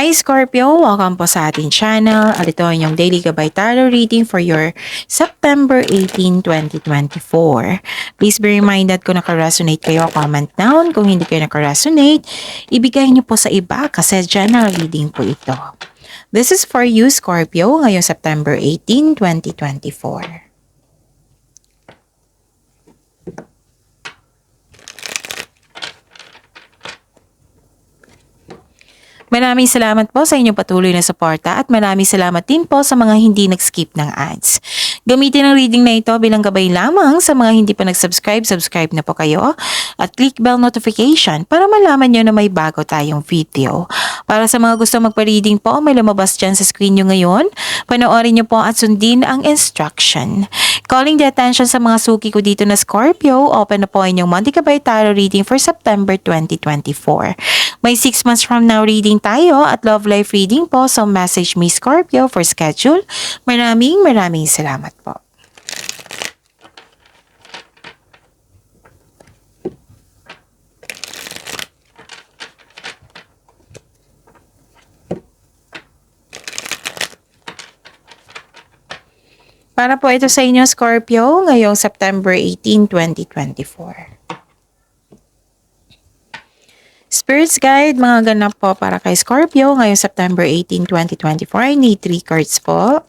Hi Scorpio! Welcome po sa ating channel. At ito ang daily gabay tarot reading for your September 18, 2024. Please be reminded kung naka-resonate kayo, comment down. Kung hindi kayo naka-resonate, ibigay niyo po sa iba kasi general reading po ito. This is for you Scorpio ngayong September 18, 2024. Maraming salamat po sa inyong patuloy na suporta at maraming salamat din po sa mga hindi nag-skip ng ads. Gamitin ang reading na ito bilang gabay lamang sa mga hindi pa nag-subscribe, subscribe na po kayo at click bell notification para malaman nyo na may bago tayong video. Para sa mga gusto magpa-reading po, may lumabas dyan sa screen nyo ngayon. Panoorin nyo po at sundin ang instruction. Calling the attention sa mga suki ko dito na Scorpio, open na po inyong monthly gabay tarot reading for September 2024. May 6 months from now reading tayo at love life reading po, so message me Scorpio for schedule. Maraming salamat po. Para po ito sa inyo Scorpio ngayong September 18, 2024. Spirits Guide, mga ganap po para kay Scorpio ngayong September 18, 2024. I need 3 cards po.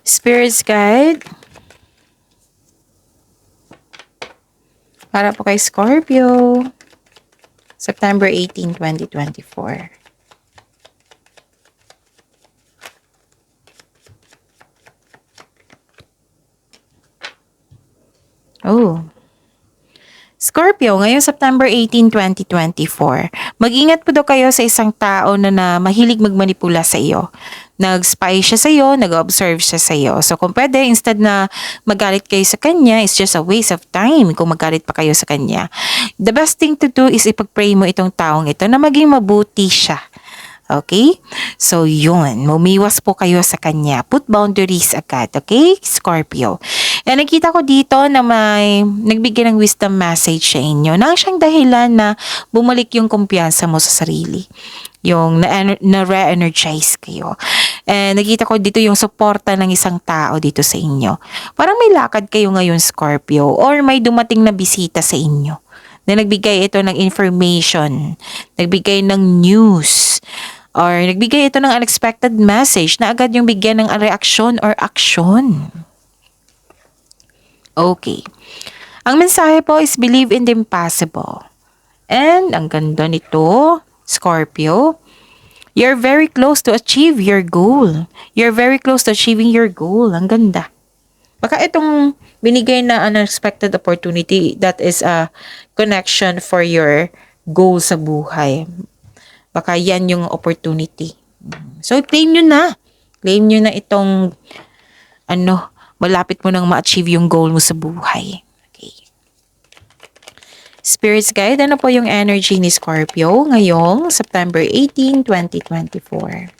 Spirits Guide para po kay Scorpio September 18, 2024. Scorpio, ngayong September 18, 2024, mag-ingat po daw kayo sa isang tao na mahilig magmanipula sa iyo. Nag-spy siya sa iyo, nag-observe siya sa iyo. So kung pwede, instead na magalit kayo sa kanya, it's just a waste of time kung magalit pa kayo sa kanya. The best thing to do is ipag-pray mo itong taong ito na maging mabuti siya. Okay? So, yun. Mumiwas po kayo sa kanya. Put boundaries agad. Okay? Scorpio. And nakita ko dito na may nagbigay ng wisdom message sa inyo. Na siyang dahilan na bumalik yung kumpiyansa mo sa sarili. Yung na-re-energize kayo. And nakita ko dito yung suporta ng isang tao dito sa inyo. Parang may lakad kayo ngayon, Scorpio. Or may dumating na bisita sa inyo. Na nagbigay ito ng information. Nagbigay ng news. Or nagbigay ito ng unexpected message na agad yung bigyan ng reaksyon or aksyon. Okay. Ang mensahe po is believe in the impossible. And ang ganda nito, Scorpio, you're very close to achieve your goal. You're very close to achieving your goal. Ang ganda. Baka itong binigay na unexpected opportunity, that is a connection for your goal sa buhay. Baka yan yung opportunity. So, claim nyo na. Claim nyo na itong, malapit mo nang ma-achieve yung goal mo sa buhay. Okay. Spirits Guide, ano po yung energy ni Scorpio ngayong September 18, 2024?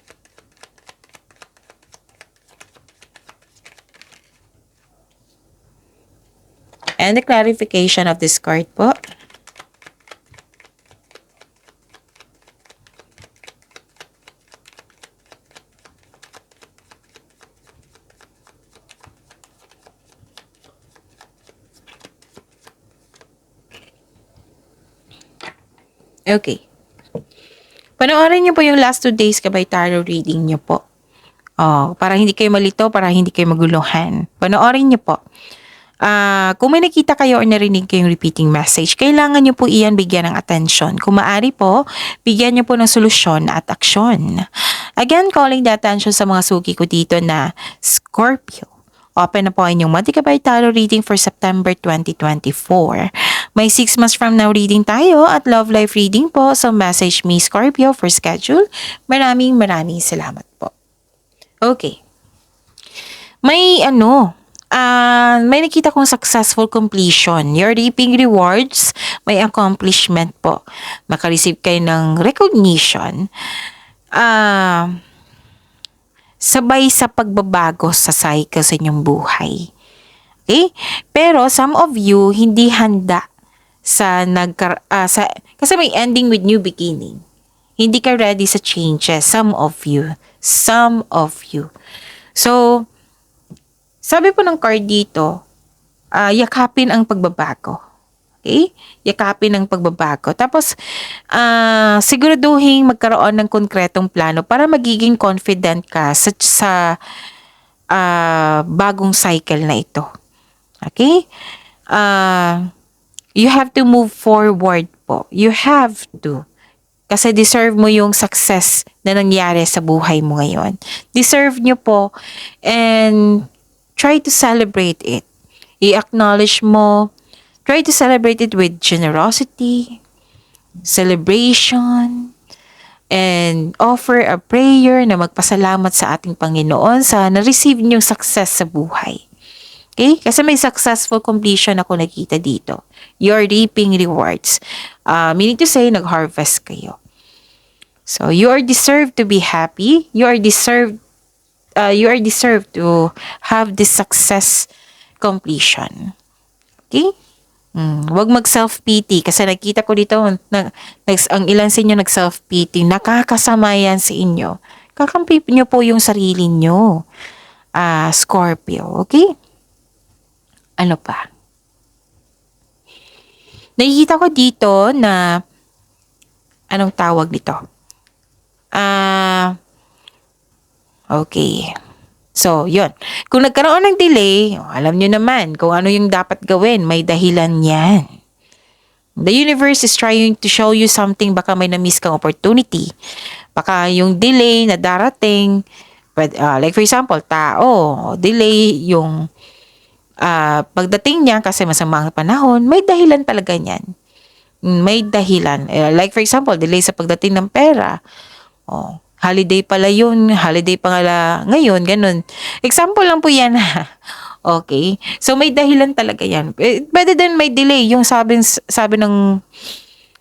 And the clarification of this card po. Okay. Panoorin niyo po yung last 2 days kabay tarot reading niyo po. Para hindi kayo malito, para hindi kayo maguluhan. Panoorin niyo po. Kung may nakita kayo o narinig kayong repeating message, kailangan niyo po iyan bigyan ng attention. Kung maaari po, bigyan niyo po ng solusyon at aksyon. Again, calling the attention sa mga suki ko dito na Scorpio. Open na po ang inyong Monthly Gabay Tarot reading for September 2024. May 6 months from now reading tayo at love life reading po. So message me Scorpio for schedule. Maraming salamat po. Okay. May nakita kong successful completion. You're reaping rewards. May accomplishment po. Makareceive kayo ng recognition. Sabay sa pagbabago sa cycle sa inyong buhay. Okay? Pero some of you hindi handa kasi may ending with new beginning. Hindi ka ready sa changes. Some of you. So, sabi po ng card dito, yakapin ang pagbabago. Okay? Yakapin ang pagbabago. Tapos, siguraduhin magkaroon ng konkretong plano para magiging confident ka sa bagong cycle na ito. Okay? You have to move forward po. You have to. Kasi deserve mo yung success na nangyari sa buhay mo ngayon. Deserve nyo po. And try to celebrate it. I-acknowledge mo. Try to celebrate it with generosity, celebration, and offer a prayer na magpasalamat sa ating Panginoon sa na-receive niyong success sa buhay. Okay? Kasi may successful completion ako nakita dito. You're reaping rewards. Meaning to say, nag-harvest kayo. So, you are deserved to be happy. You are deserved to have this success completion. Okay? Huwag mag-self-pity kasi nakita ko dito ang ilan sa inyo nag-self-pity. Nakakasama yan sa inyo. Kakampi nyo po yung sarili nyo. Scorpio. Okay? Ano pa? Nakikita ko dito na anong tawag dito? Okay. So, yun. Kung nagkaroon ng delay, alam nyo naman kung ano yung dapat gawin. May dahilan yan. The universe is trying to show you something. Baka may na-miss kang opportunity. Baka yung delay na darating, like for example, tao, delay yung pagdating niya kasi masamang panahon, may dahilan talaga niyan. May dahilan. Like for example, delay sa pagdating ng pera. Holiday pala yun. Holiday pa nga ngayon. Ganun. Example lang po yan. Okay. So, may dahilan talaga yan. Better than may delay. Yung sabi ng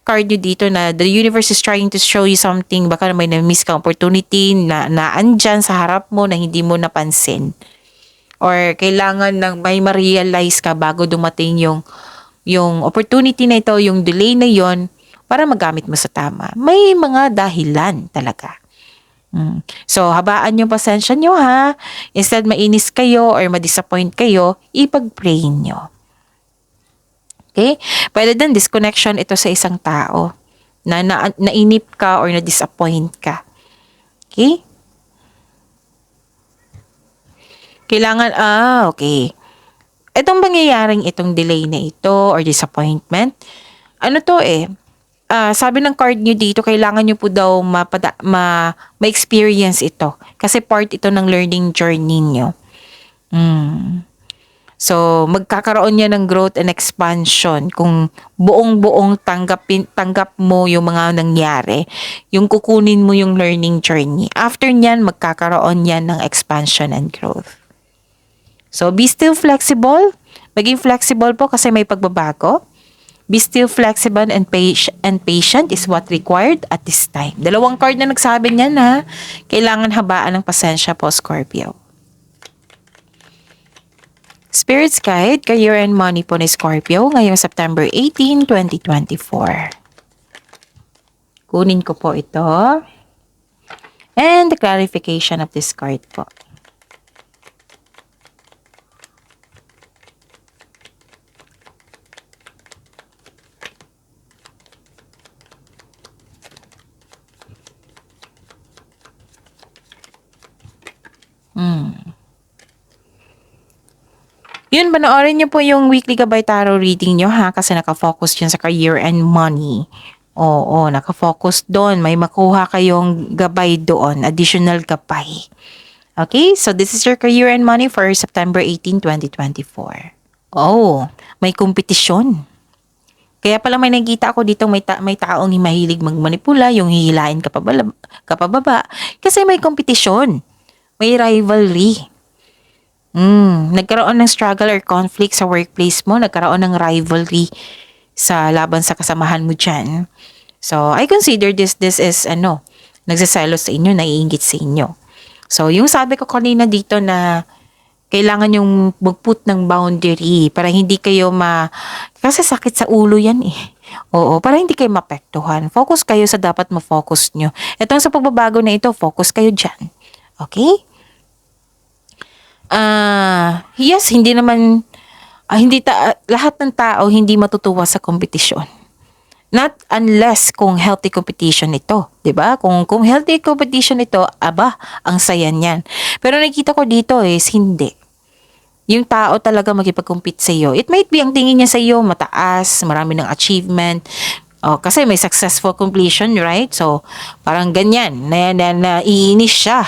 card nyo dito na the universe is trying to show you something. Baka may na-miss ka opportunity na andyan sa harap mo na hindi mo napansin. Or kailangan ng may ma-realize ka bago dumating yung opportunity na ito, yung delay na yon para magamit mo sa tama. May mga dahilan talaga. So, habaan yung pasensya nyo ha. Instead mainis kayo or ma-disappoint kayo, ipag-pray nyo. Okay? Pwede din disconnection ito sa isang tao na nainip ka or na-disappoint ka. Okay? Kailangan, okay. Itong mangyayaring itong delay na ito or disappointment, ano to sabi ng card nyo dito, kailangan nyo po daw ma-experience ito. Kasi part ito ng learning journey nyo. So, magkakaroon niya ng growth and expansion kung buong-buong tanggap mo yung mga nangyari. Yung kukunin mo yung learning journey. After nyan, magkakaroon yan ng expansion and growth. So, be still flexible. Maging flexible po kasi may pagbabago. Be still flexible and patient is what required at this time. Dalawang card na nagsabi niyan ha. Kailangan habaan ng pasensya po, Scorpio. Spirit's Guide, Career and Money po ni Scorpio ngayong September 18, 2024. Kunin ko po ito. And the clarification of this card po. Yun, panoorin niyo po yung weekly gabay tarot reading niyo ha, kasi nakafocus yun sa career and money. Oo, nakafocus doon. May makuha kayong gabay doon, additional gabay. Okay, so this is your career and money for September 18, 2024. Oh, may kompetisyon. Kaya pala may nakita ako dito may taong mahilig magmanipula, yung hihilain kapababa. Kasi may kompetisyon. May rivalry. Nagkaroon ng struggle or conflict sa workplace mo, nagkaroon ng rivalry sa laban sa kasamahan mo dyan. So, I consider this is nagsaselos sa inyo, naiinggit sa inyo. So, yung sabi ko kanina dito na kailangan yung mag-put ng boundary para hindi kayo kasi sakit sa ulo yan eh. Oo, para hindi kayo mapektuhan. Focus kayo sa dapat ma-focus nyo. Itong sa pagbabago na ito, focus kayo dyan. Okay? Yes, hindi naman, lahat ng tao hindi matutuwa sa kompetisyon. Not unless kung healthy competition ito, 'di ba? Kung healthy competition ito, ang saya niyan. Pero nakita ko dito is hindi. Yung tao talaga makipag-compete sa iyo. It might be ang tingin niya sa iyo mataas, marami ng achievement. Oh, kasi may successful completion, right? So, parang ganyan, naiinis siya.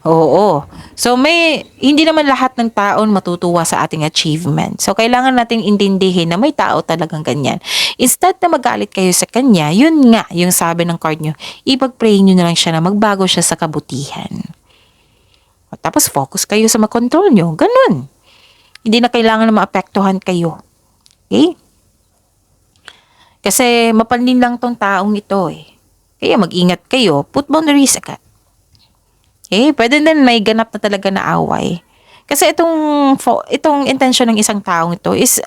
Oo. So, hindi naman lahat ng tao matutuwa sa ating achievement. So, kailangan nating intindihin na may tao talagang ganyan. Instead na magalit kayo sa kanya, yun nga, yung sabi ng card nyo, ipag-pray nyo na lang siya na magbago siya sa kabutihan. Tapos, focus kayo sa makontrol nyo. Ganun. Hindi na kailangan na maapektuhan kayo. Okay? Kasi, mapanlin lang tong taong ito eh. Kaya mag-ingat kayo, put boundaries agad. Okay, pwede din may ganap na talaga na away. Kasi itong intention ng isang taong ito is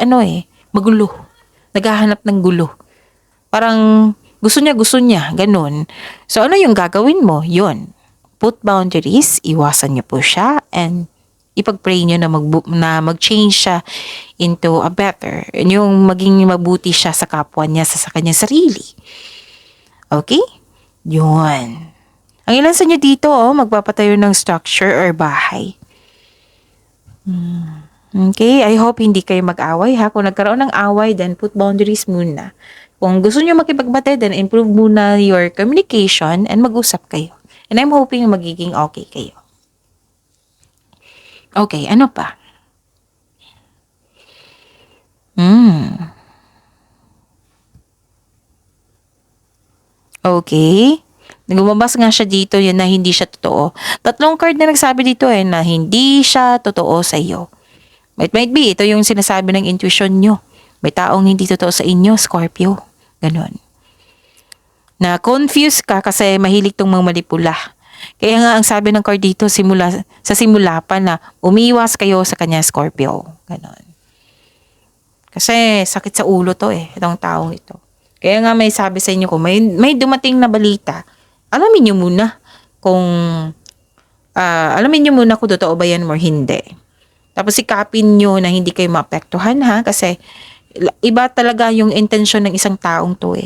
magulo. Naghahanap ng gulo. Parang gusto niya, ganun. So ano yung gagawin mo? Yun. Put boundaries, iwasan niyo po siya, and ipag-pray niyo na mag-change siya into a better. Yung maging mabuti siya sa kapwa niya, sa kanyang sarili. Okay? Yun. Ang ilan sa inyo dito, magpapatayo ng structure or bahay. Okay, I hope hindi kayo mag-away ha. Kung nagkaroon ng away, then put boundaries muna. Kung gusto niyo makipagbate, then improve muna your communication and mag-usap kayo. And I'm hoping magiging okay kayo. Okay, ano pa? Okay. Lumabas nga siya dito yun na hindi siya totoo. Tatlong card na nagsabi dito na hindi siya totoo sa iyo. It might be, ito yung sinasabi ng intuition nyo. May taong hindi totoo sa inyo, Scorpio. Ganon. Na confused ka kasi mahilig tong mga manipula. Kaya nga ang sabi ng card dito, simula pa na umiwas kayo sa kanya, Scorpio. Ganon. Kasi sakit sa ulo to itong taong ito. Kaya nga may sabi sa inyo kung may dumating na balita, alamin nyo muna kung totoo ba yan or hindi. Tapos sikapin nyo na hindi kayo maapektuhan ha, kasi iba talaga yung intention ng isang taong to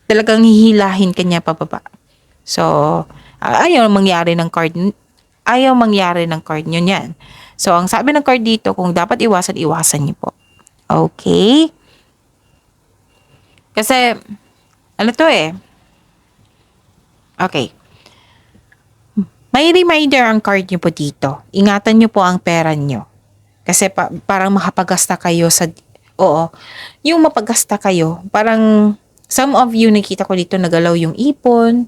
Talagang hihilahin kanya pababa. So, ayaw mangyari ng card nyo niyan. So, ang sabi ng card dito, kung dapat iwasan nyo po. Okay? Kasi, Okay. May reminder ang card nyo po dito. Ingatan nyo po ang pera nyo. Kasi parang makapagasta kayo yung mapagasta kayo, parang some of you nakita ko dito nagalaw yung ipon,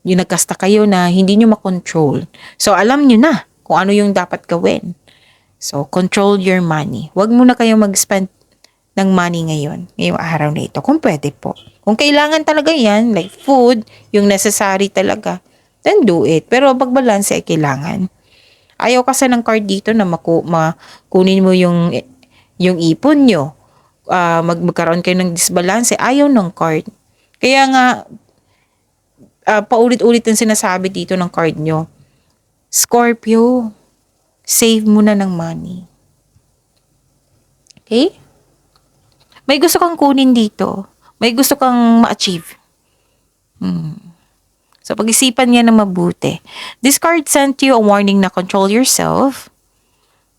yung nagkasta kayo na hindi nyo makontrol. So, alam nyo na kung ano yung dapat gawin. So, control your money. Huwag muna kayong mag-spend ng money ngayong araw na ito. Kung pwede po. Kung kailangan talaga yan, like food, yung necessary talaga, then do it. Pero pagbalance ay kailangan. Ayaw kasi ng card dito na kunin mo yung ipon nyo. Magkaroon kayo ng disbalance. Ayaw ng card. Kaya nga, paulit-ulit ang sinasabi dito ng card nyo. Scorpio, save muna ng money. Okay? May gusto kang kunin dito. May gusto kang ma-achieve. So, pag-isipan niya na mabuti. This card sent you a warning na control yourself.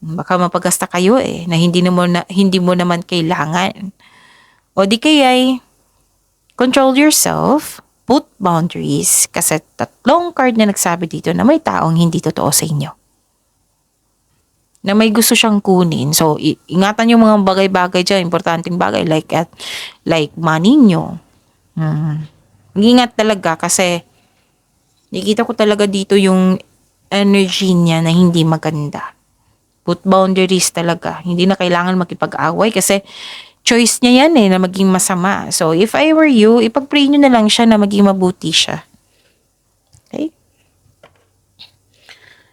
Baka mapagasta kayo na hindi mo naman kailangan. O di kaya'y control yourself. Put boundaries kasi 3 card na nagsabi dito na may taong hindi totoo sa inyo. Na may gusto siyang kunin. So, ingatan yung mga bagay-bagay dyan, importanteng bagay like money nyo. Mag-ingat talaga kasi nakikita ko talaga dito yung energy niya na hindi maganda. Put boundaries talaga. Hindi na kailangan makipag-away kasi choice niya yan na maging masama. So, if I were you, ipag-pray nyo na lang siya na maging mabuti siya. Okay?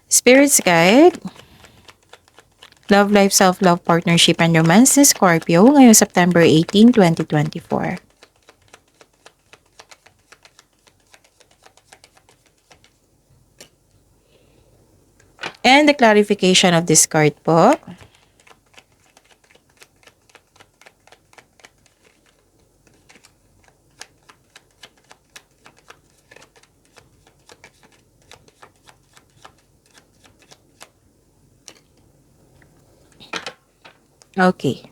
Spirits guide. Love life, self-love, partnership, and romance ni Scorpio ngayong September 18, 2024. And the clarification of this card po. Okay.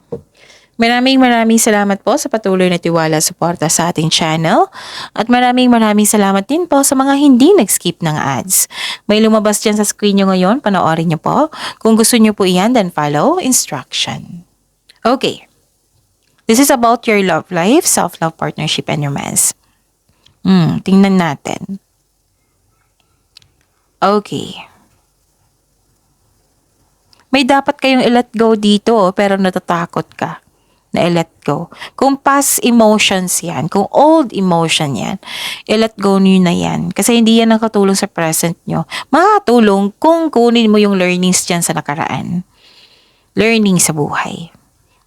Maraming salamat po sa patuloy na tiwala suporta sa ating channel. At maraming salamat din po sa mga hindi nag-skip ng ads. May lumabas dyan sa screen nyo ngayon, panoorin nyo po. Kung gusto nyo po iyan, then follow instruction. Okay. This is about your love life, self-love, partnership, and romance. Tingnan natin. Okay. May dapat kayong i-let go dito pero natatakot ka na i-let go. Kung past emotions yan, kung old emotion yan, i-let go nyo na yan. Kasi hindi yan nakatulong sa present nyo. Makatulong kung kunin mo yung learnings dyan sa nakaraan. Learning sa buhay.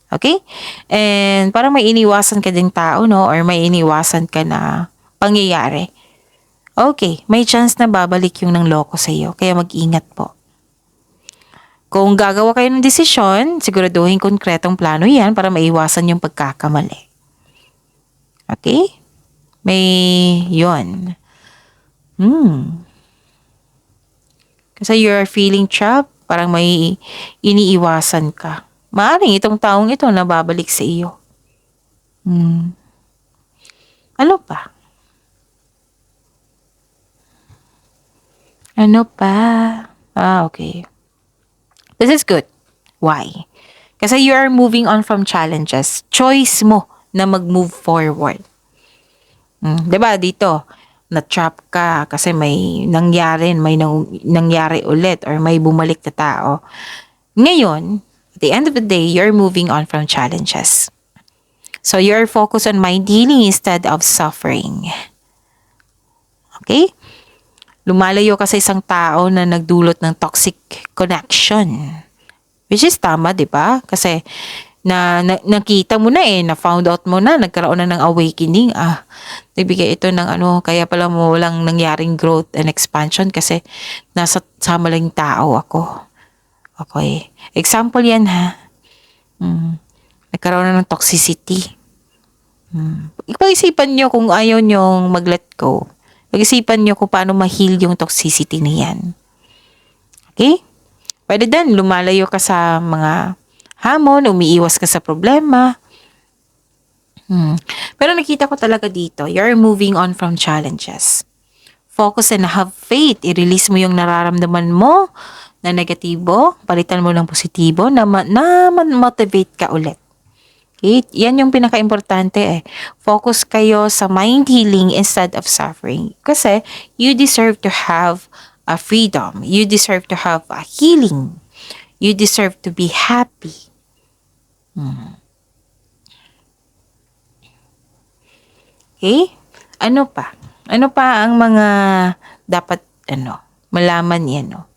Okay? And parang may iniwasan ka ding tao, no? Or may iniwasan ka na pangyayari. Okay, may chance na babalik yung nang loko sa iyo. Kaya mag-ingat po. Kung gagawa kayo ng desisyon, siguraduhin konkretong plano yan para maiwasan yung pagkakamali. Okay? May yun. Kasi you're feeling trapped, parang may iniiwasan ka. Maaring itong taong ito na babalik sa iyo. Ano pa? Ano pa? Okay. This is good. Why? Kasi you are moving on from challenges. Choice mo na mag-move forward. Diba dito, na-trap ka kasi may nangyari ulit or may bumalik na tao. Ngayon, at the end of the day, you're moving on from challenges. So you're focused on mind healing instead of suffering. Okay? Lumalayo ka sa isang tao na nagdulot ng toxic connection. Which is tama, di ba? Kasi nakita mo na na-found out mo na, nagkaroon na ng awakening. Nagbigay ito ng kaya pala mo walang nangyaring growth and expansion kasi nasa sama lang tao ako. Okay. Example yan ha. Nagkaroon na ng toxicity. Ipag-isipan nyo kung ayaw nyong mag-let go. Pag-isipan nyo kung paano ma-heal yung toxicity niyan. Okay? Pwede din, lumalayo ka sa mga hamon, umiiwas ka sa problema. Pero nakita ko talaga dito, you're moving on from challenges. Focus and have faith. I-release mo yung nararamdaman mo na negatibo. Palitan mo ng positibo na motivate ka ulit. Okay? Yan yung pinaka-importante Focus kayo sa mind healing instead of suffering. Kasi you deserve to have a freedom. You deserve to have a healing. You deserve to be happy. Okay? Ano pa? Ano pa ang mga dapat malaman yan, no?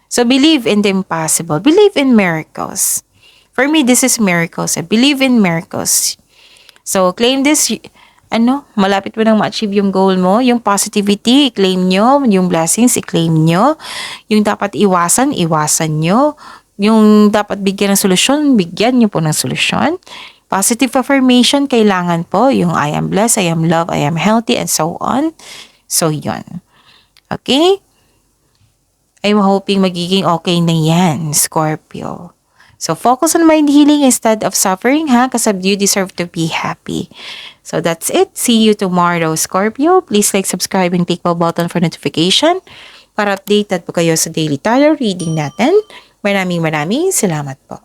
So believe in the impossible. Believe in miracles. For me, this is miracles. I believe in miracles. So, claim this, malapit mo nang ma-achieve yung goal mo. Yung positivity, i-claim nyo. Yung blessings, i-claim nyo. Yung dapat iwasan nyo. Yung dapat bigyan ng solusyon, bigyan nyo po ng solusyon. Positive affirmation, kailangan po. Yung I am blessed, I am loved, I am healthy, and so on. So, yun. Okay? I'm hoping magiging okay na yan, Scorpio. So, focus on mind healing instead of suffering, ha? Kasi you deserve to be happy. So, that's it. See you tomorrow, Scorpio. Please like, subscribe, and click bell button for notification para updated po kayo sa daily tarot reading natin. Maraming salamat po.